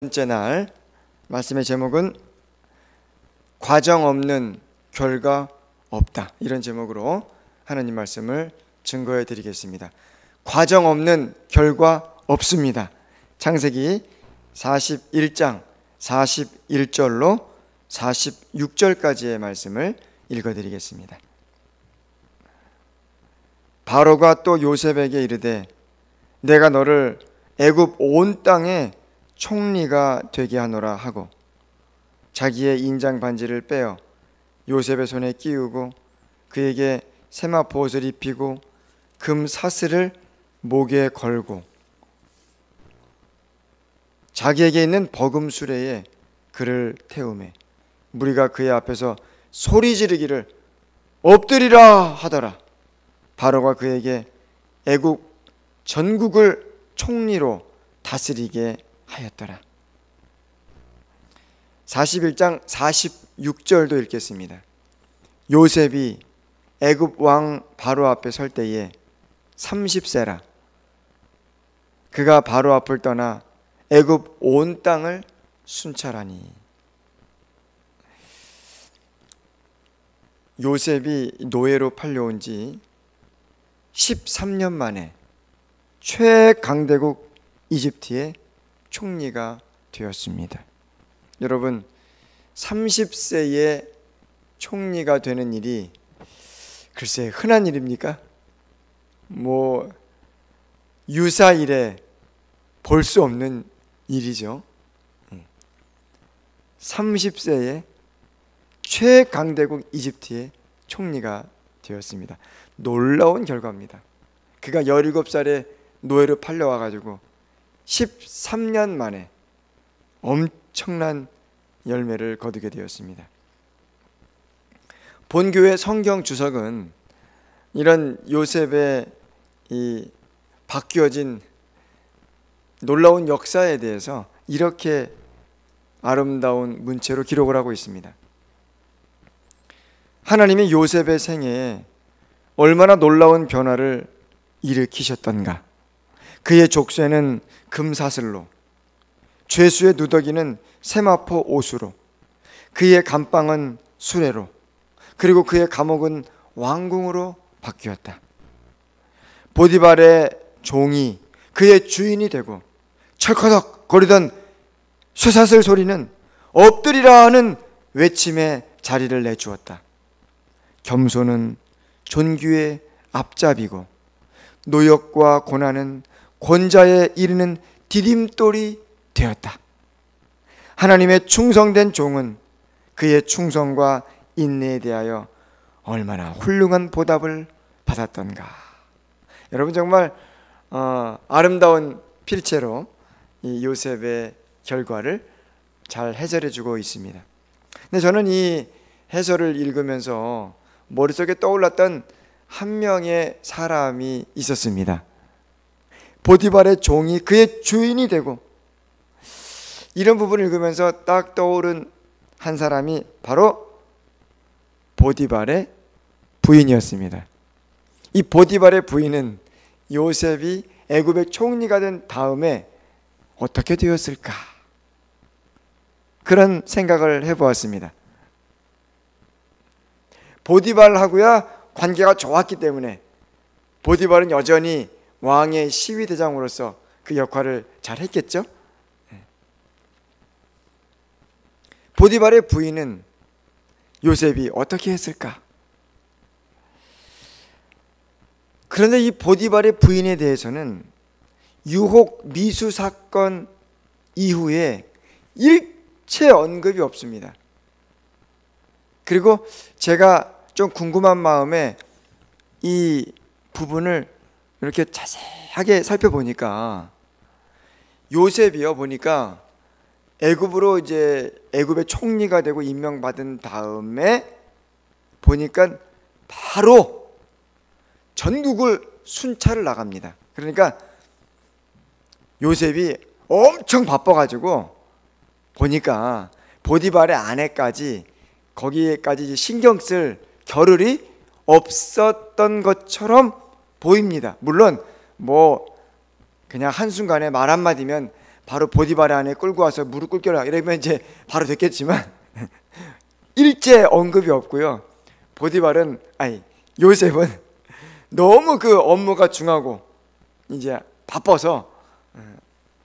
번째 날 말씀의 제목은 과정 없는 결과 없다, 이런 제목으로 하나님 말씀을 증거해 드리겠습니다. 과정 없는 결과 없습니다. 창세기 41장 41절로 46절까지의 말씀을 읽어 드리겠습니다. 바로가 또 요셉에게 이르되 내가 너를 애굽 온 땅에 총리가 되게 하노라 하고 자기의 인장 반지를 빼어 요셉의 손에 끼우고 그에게 세마포 옷을 입히고 금 사슬을 목에 걸고 자기에게 있는 버금 수레에 그를 태우매 무리가 그의 앞에서 소리 지르기를 엎드리라 하더라. 바로가 그에게 애굽 전국을 총리로 다스리게 하였더라. 41장 46절도 읽겠습니다. 요셉이 애굽 왕 바로 앞에 설 때에 30세라. 그가 바로 앞을 떠나 애굽 온 땅을 순찰하니. 요셉이 노예로 팔려온 지 13년 만에 최강대국 이집트의 총리가 되었습니다. 여러분, 30세에 총리가 되는 일이 글쎄 흔한 일입니까? 유사일에 볼 수 없는 일이죠. 30세에 최강대국 이집트의 총리가 되었습니다. 놀라운 결과입니다. 그가 17살에 노예로 팔려와가지고 13년 만에 엄청난 열매를 거두게 되었습니다. 본교회 성경 주석은 이런 요셉의 이 바뀌어진 놀라운 역사에 대해서 이렇게 아름다운 문체로 기록을 하고 있습니다. 하나님이 요셉의 생애에 얼마나 놀라운 변화를 일으키셨던가. 그의 족쇄는 금사슬로, 죄수의 누더기는 세마포 옷으로, 그의 감방은 수레로, 그리고 그의 감옥은 왕궁으로 바뀌었다. 보디발의 종이 그의 주인이 되고 철커덕 거리던 쇠사슬 소리는 엎드리라 하는 외침에 자리를 내주었다. 겸손은 존귀의 앞잡이고 노역과 고난은 권자에 이르는 디딤돌이 되었다. 하나님의 충성된 종은 그의 충성과 인내에 대하여 얼마나 훌륭한 보답을 받았던가. 여러분, 정말 아름다운 필체로 이 요셉의 결과를 잘 해설해주고 있습니다. 근데 저는 이 해설을 읽으면서 머릿속에 떠올랐던 한 명의 사람이 있었습니다. 보디발의 종이 그의 주인이 되고, 이런 부분을 읽으면서 딱 떠오른 한 사람이 바로 보디발의 부인이었습니다. 이 보디발의 부인은 요셉이 애굽의 총리가 된 다음에 어떻게 되었을까? 그런 생각을 해보았습니다. 보디발하고야 관계가 좋았기 때문에 보디발은 여전히 왕의 시위대장으로서 그 역할을 잘 했겠죠? 보디발의 부인은 요셉이 어떻게 했을까? 그런데 이 보디발의 부인에 대해서는 유혹 미수 사건 이후에 일체 언급이 없습니다. 그리고 제가 좀 궁금한 마음에 이 부분을 이렇게 자세하게 살펴보니까 요셉이요, 보니까 애굽으로 이제 애굽의 총리가 되고 임명받은 다음에 보니까 바로 전국을 순찰을 나갑니다. 그러니까 요셉이 엄청 바빠가지고 보니까 보디발의 아내까지 거기에까지 신경 쓸 겨를이 없었던 것처럼 보입니다. 물론 그냥 한순간에 말 한마디면 바로 보디발의 안에 끌고 와서 무릎 꿇겨라 이러면 이제 바로 됐겠지만 일제 언급이 없고요. 요셉은 너무 그 업무가 중하고 이제 바빠서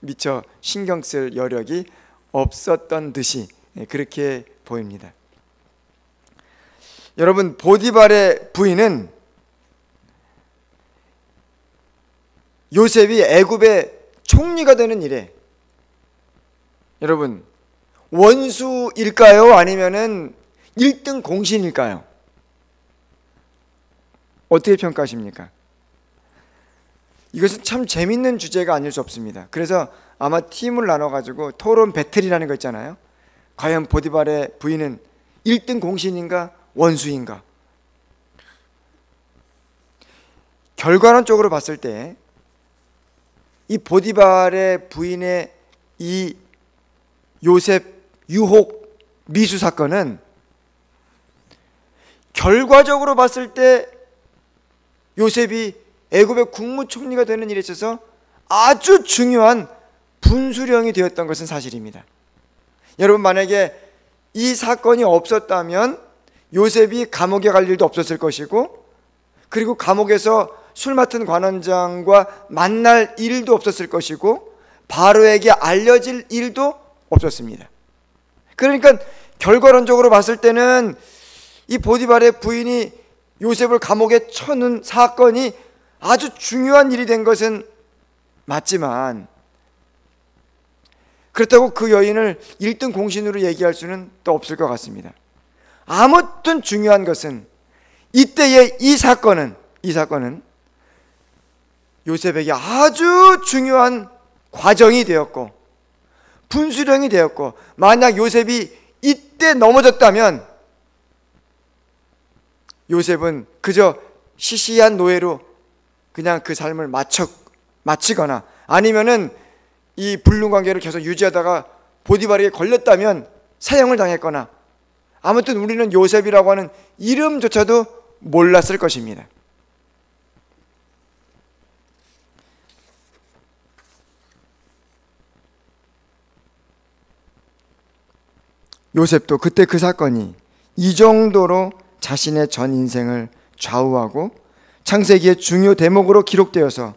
미처 신경 쓸 여력이 없었던 듯이 그렇게 보입니다. 여러분, 보디발의 부인은 요셉이 애굽의 총리가 되는 일에, 여러분, 원수일까요? 아니면은 1등 공신일까요? 어떻게 평가하십니까? 이것은 참 재밌는 주제가 아닐 수 없습니다. 그래서 아마 팀을 나눠가지고 토론 배틀이라는 거 있잖아요. 과연 보디발의 부인은 1등 공신인가 원수인가? 결과론적으로 봤을 때 이 보디발의 부인의 이 요셉 유혹 미수 사건은 결과적으로 봤을 때 요셉이 애굽의 국무총리가 되는 일에 있어서 아주 중요한 분수령이 되었던 것은 사실입니다. 여러분, 만약에 이 사건이 없었다면 요셉이 감옥에 갈 일도 없었을 것이고, 그리고 감옥에서 술 맡은 관원장과 만날 일도 없었을 것이고, 바로에게 알려질 일도 없었습니다. 그러니까 결과론적으로 봤을 때는 이 보디발의 부인이 요셉을 감옥에 쳐넣은 사건이 아주 중요한 일이 된 것은 맞지만, 그렇다고 그 여인을 1등 공신으로 얘기할 수는 또 없을 것 같습니다. 아무튼 중요한 것은 이때의 이 사건은 요셉에게 아주 중요한 과정이 되었고 분수령이 되었고, 만약 요셉이 이때 넘어졌다면 요셉은 그저 시시한 노예로 그냥 그 삶을 마치거나, 아니면은 이 불륜관계를 계속 유지하다가 보디발에게 걸렸다면 사형을 당했거나, 아무튼 우리는 요셉이라고 하는 이름조차도 몰랐을 것입니다. 요셉도 그때 그 사건이 이 정도로 자신의 전 인생을 좌우하고 창세기의 중요 대목으로 기록되어서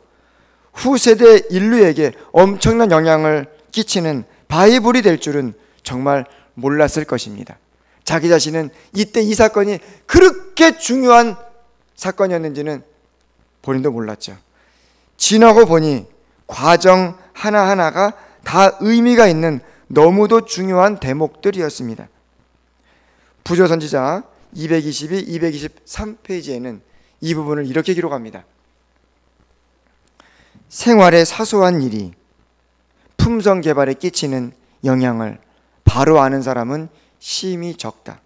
후세대 인류에게 엄청난 영향을 끼치는 바이블이 될 줄은 정말 몰랐을 것입니다. 자기 자신은 이때 이 사건이 그렇게 중요한 사건이었는지는 본인도 몰랐죠. 지나고 보니 과정 하나하나가 다 의미가 있는 너무도 중요한 대목들이었습니다. 부조선지자 222, 223페이지에는 이 부분을 이렇게 기록합니다. 생활의 사소한 일이 품성 개발에 끼치는 영향을 바로 아는 사람은 심히 적다.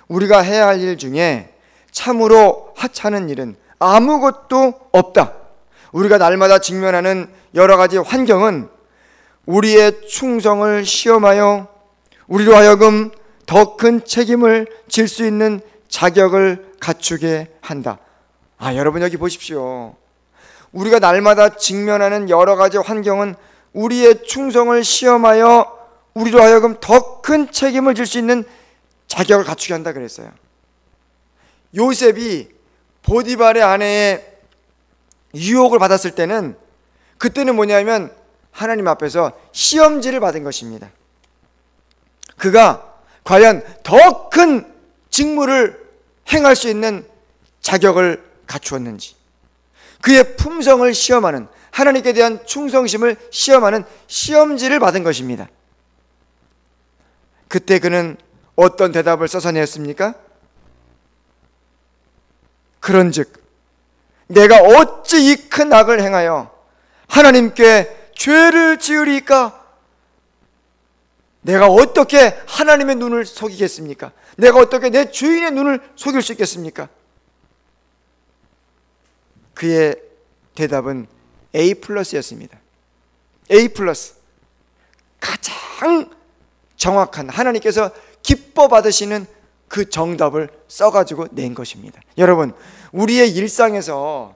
우리가 해야 할 일 중에 참으로 하찮은 일은 아무것도 없다. 우리가 날마다 직면하는 여러 가지 환경은 우리의 충성을 시험하여 우리로 하여금 더 큰 책임을 질 수 있는 자격을 갖추게 한다. 여러분, 여기 보십시오. 우리가 날마다 직면하는 여러 가지 환경은 우리의 충성을 시험하여 우리로 하여금 더 큰 책임을 질 수 있는 자격을 갖추게 한다 그랬어요. 요셉이 보디발의 아내의 유혹을 받았을 때는, 그때는 뭐냐면 하나님 앞에서 시험지를 받은 것입니다. 그가 과연 더 큰 직무를 행할 수 있는 자격을 갖추었는지, 그의 품성을 시험하는, 하나님께 대한 충성심을 시험하는 시험지를 받은 것입니다. 그때 그는 어떤 대답을 써서냈습니까? 그런즉 내가 어찌 이 큰 악을 행하여 하나님께 죄를 지으리까? 내가 어떻게 하나님의 눈을 속이겠습니까? 내가 어떻게 내 주인의 눈을 속일 수 있겠습니까? 그의 대답은 A+였습니다. A+. 가장 정확한, 하나님께서 기뻐 받으시는 그 정답을 써가지고 낸 것입니다. 여러분, 우리의 일상에서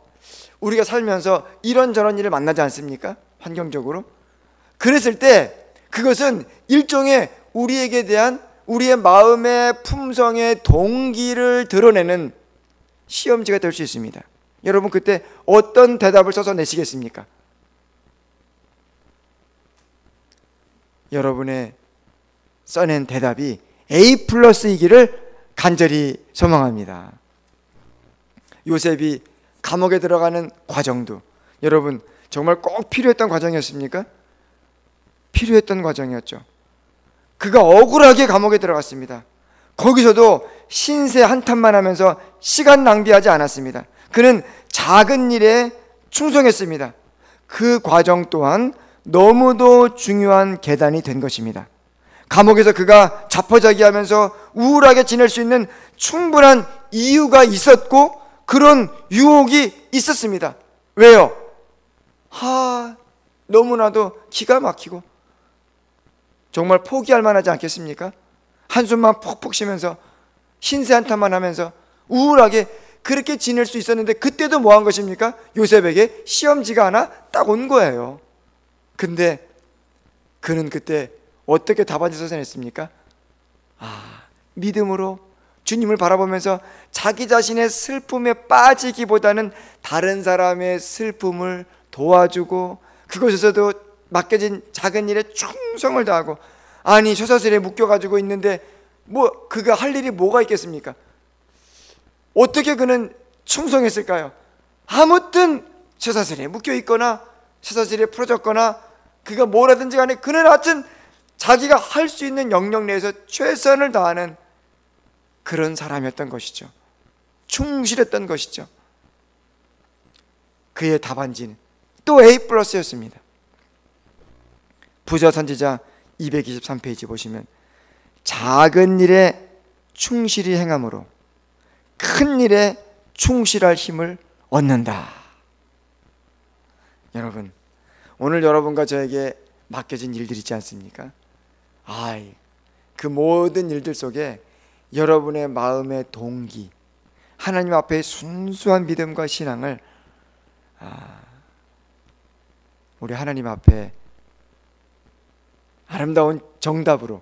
우리가 살면서 이런저런 일을 만나지 않습니까? 환경적으로. 그랬을 때 그것은 일종의 우리에게 대한 우리의 마음의 품성의 동기를 드러내는 시험지가 될 수 있습니다. 여러분 그때 어떤 대답을 써서 내시겠습니까? 여러분의 써낸 대답이 A+이기를 간절히 소망합니다. 요셉이 감옥에 들어가는 과정도 여러분 정말 꼭 필요했던 과정이었습니까? 필요했던 과정이었죠. 그가 억울하게 감옥에 들어갔습니다. 거기서도 신세 한탄만 하면서 시간 낭비하지 않았습니다. 그는 작은 일에 충성했습니다. 그 과정 또한 너무도 중요한 계단이 된 것입니다. 감옥에서 그가 자포자기하면서 우울하게 지낼 수 있는 충분한 이유가 있었고 그런 유혹이 있었습니다. 왜요? 너무나도 기가 막히고 정말 포기할 만하지 않겠습니까? 한숨만 푹푹 쉬면서 신세 한탄만 하면서 우울하게 그렇게 지낼 수 있었는데 그때도 뭐 한 것입니까? 요셉에게 시험지가 하나 딱 온 거예요. 근데 그는 그때 어떻게 답안지 써서 냈습니까? 믿음으로 주님을 바라보면서 자기 자신의 슬픔에 빠지기보다는 다른 사람의 슬픔을 도와주고 그곳에서도 맡겨진 작은 일에 충성을 다하고, 아니 쇠사슬에 묶여가지고 있는데 뭐 그가 할 일이 뭐가 있겠습니까? 어떻게 그는 충성했을까요? 아무튼 쇠사슬에 묶여있거나 쇠사슬에 풀어졌거나 그가 뭐라든지 간에 그는 하여튼 자기가 할 수 있는 영역 내에서 최선을 다하는 그런 사람이었던 것이죠. 충실했던 것이죠. 그의 답안지는 또 A+였습니다. 부저 선지자 223페이지 보시면 작은 일에 충실히 행함으로 큰 일에 충실할 힘을 얻는다. 여러분, 오늘 여러분과 저에게 맡겨진 일들 있지 않습니까? 그 모든 일들 속에 여러분의 마음의 동기, 하나님 앞에 순수한 믿음과 신앙을 우리 하나님 앞에 아름다운 정답으로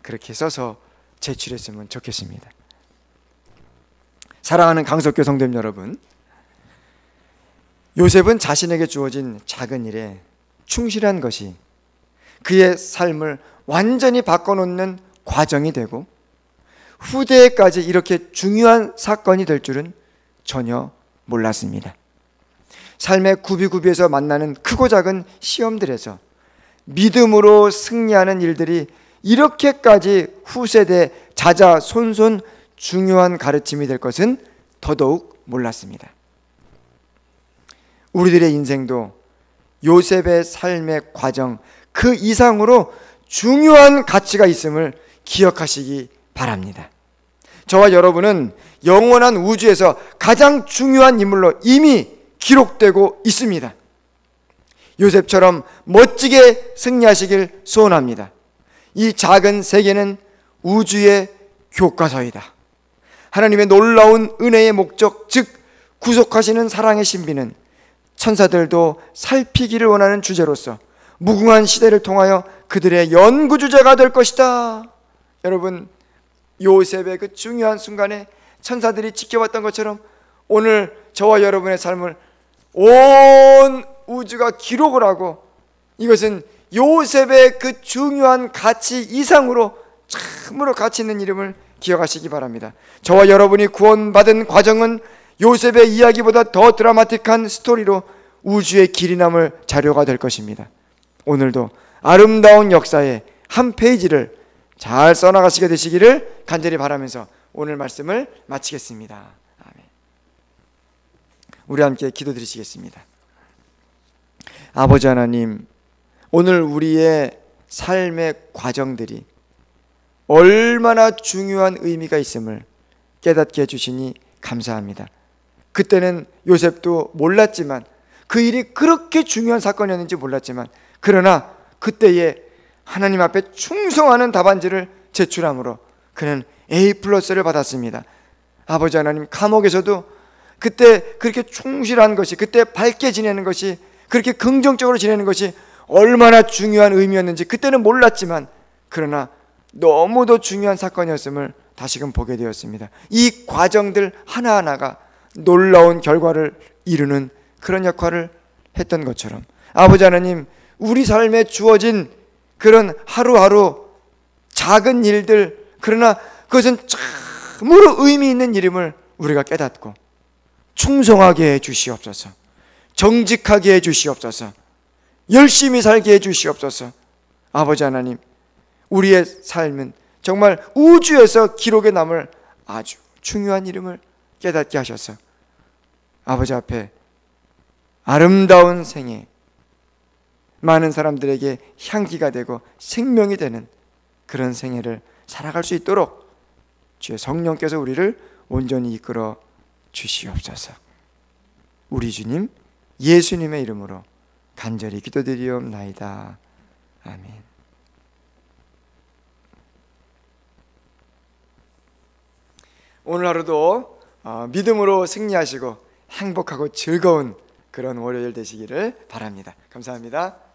그렇게 써서 제출했으면 좋겠습니다. 사랑하는 강석교 성도님 여러분, 요셉은 자신에게 주어진 작은 일에 충실한 것이 그의 삶을 완전히 바꿔놓는 과정이 되고 후대에까지 이렇게 중요한 사건이 될 줄은 전혀 몰랐습니다. 삶의 구비구비에서 만나는 크고 작은 시험들에서 믿음으로 승리하는 일들이 이렇게까지 후세대 자자손손 중요한 가르침이 될 것은 더더욱 몰랐습니다. 우리들의 인생도 요셉의 삶의 과정 그 이상으로 중요한 가치가 있음을 기억하시기 바랍니다. 저와 여러분은 영원한 우주에서 가장 중요한 인물로 이미 기록되고 있습니다. 요셉처럼 멋지게 승리하시길 소원합니다. 이 작은 세계는 우주의 교과서이다. 하나님의 놀라운 은혜의 목적, 즉 구속하시는 사랑의 신비는 천사들도 살피기를 원하는 주제로서 무궁한 시대를 통하여 그들의 연구주제가 될 것이다. 여러분, 요셉의 그 중요한 순간에 천사들이 지켜봤던 것처럼 오늘 저와 여러분의 삶을 온 우주가 기록을 하고 이것은 요셉의 그 중요한 가치 이상으로 참으로 가치 있는 이름을 기억하시기 바랍니다. 저와 여러분이 구원받은 과정은 요셉의 이야기보다 더 드라마틱한 스토리로 우주의 길이 남을 자료가 될 것입니다. 오늘도 아름다운 역사의 한 페이지를 잘 써나가시게 되시기를 간절히 바라면서 오늘 말씀을 마치겠습니다. 아멘. 우리 함께 기도드리시겠습니다. 아버지 하나님, 오늘 우리의 삶의 과정들이 얼마나 중요한 의미가 있음을 깨닫게 해주시니 감사합니다. 그때는 요셉도 몰랐지만, 그 일이 그렇게 중요한 사건이었는지 몰랐지만, 그러나 그때에 하나님 앞에 충성하는 답안지를 제출함으로 그는 A+를 받았습니다. 아버지 하나님, 감옥에서도 그때 그렇게 충실한 것이, 그때 밝게 지내는 것이, 그렇게 긍정적으로 지내는 것이 얼마나 중요한 의미였는지 그때는 몰랐지만 그러나 너무도 중요한 사건이었음을 다시금 보게 되었습니다. 이 과정들 하나하나가 놀라운 결과를 이루는 그런 역할을 했던 것처럼 아버지 하나님, 우리 삶에 주어진 그런 하루하루 작은 일들, 그러나 그것은 참으로 의미 있는 일임을 우리가 깨닫고 충성하게 해 주시옵소서, 정직하게 해 주시옵소서, 열심히 살게 해 주시옵소서. 아버지 하나님, 우리의 삶은 정말 우주에서 기록에 남을 아주 중요한 이름을 깨닫게 하셔서 아버지 앞에 아름다운 생애, 많은 사람들에게 향기가 되고 생명이 되는 그런 생애를 살아갈 수 있도록 주의 성령께서 우리를 온전히 이끌어 주시옵소서. 우리 주님 예수님의 이름으로 간절히 기도드리옵나이다. 아멘. 오늘 하루도 믿음으로 승리하시고 행복하고 즐거운 그런 월요일 되시기를 바랍니다. 감사합니다.